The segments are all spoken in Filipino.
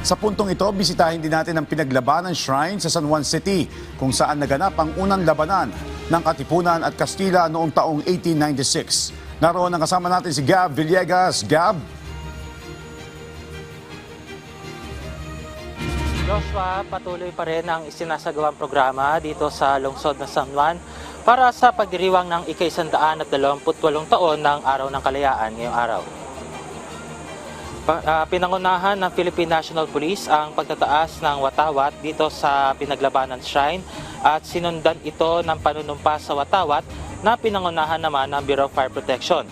Sa puntong ito, bisitahin din natin ang pinaglabanan shrine sa San Juan City, kung saan naganap ang unang labanan ng Katipunan at Kastila noong taong 1896. Naroon ang kasama natin si Gab Villegas. Gab? Joshua, patuloy pa rin ang isinasagawang programa dito sa lungsod ng San Juan para sa pagdiriwang ng ika-128 taon ng Araw ng Kalayaan ngayong araw. Pinangunahan ng Philippine National Police ang pagtataas ng watawat dito sa Pinaglabanan Shrine at sinundan ito ng panunumpa sa watawat na pinangunahan naman ng Bureau of Fire Protection.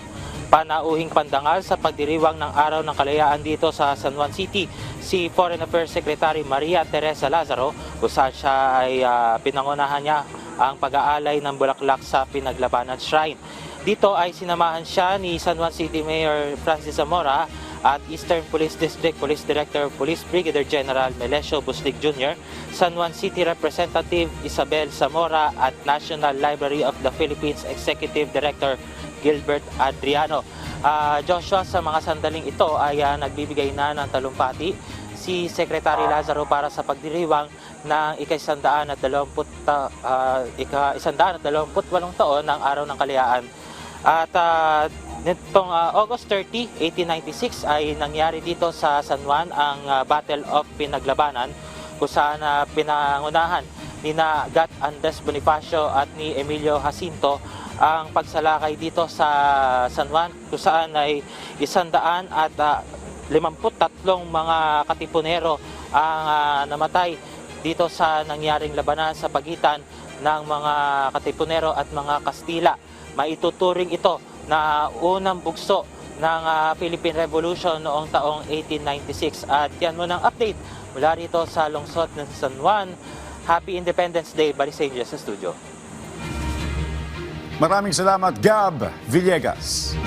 Panauhing pandangal sa pagdiriwang ng Araw ng Kalayaan dito sa San Juan City si Foreign Affairs Secretary Maria Teresa Lazaro, kung saan siya ay pinangunahan niya ang pag-aalay ng bulaklak sa Pinaglabanan Shrine. Dito ay sinamahan siya ni San Juan City Mayor Francis Zamora at Eastern Police District Police Director Police Brigadier General Melesio Buslig Jr., San Juan City Representative Isabel Zamora at National Library of the Philippines Executive Director Gilbert Adriano. Joshua, sa mga sandaling ito ay nagbibigay na ng talumpati si Secretary Lazaro para sa pagdiriwang ng ika-128 taon ng Araw ng Kalayaan. At nitong August 30, 1896 ay nangyari dito sa San Juan ang Battle of Pinaglabanan, kung saan pinangunahan ni Gat Andes Bonifacio at ni Emilio Jacinto ang pagsalakay dito sa San Juan, kung saan ay 153 mga Katipunero ang namatay dito sa nangyaring labanan sa pagitan ng mga Katipunero at mga Kastila. Maituturing ito na unang bugso ng Philippine Revolution noong taong 1896. At yan muna ang update mula rito sa lungsod ng San Juan. Happy Independence Day, balik sa inyo sa studio. Maraming salamat, Gab Villegas.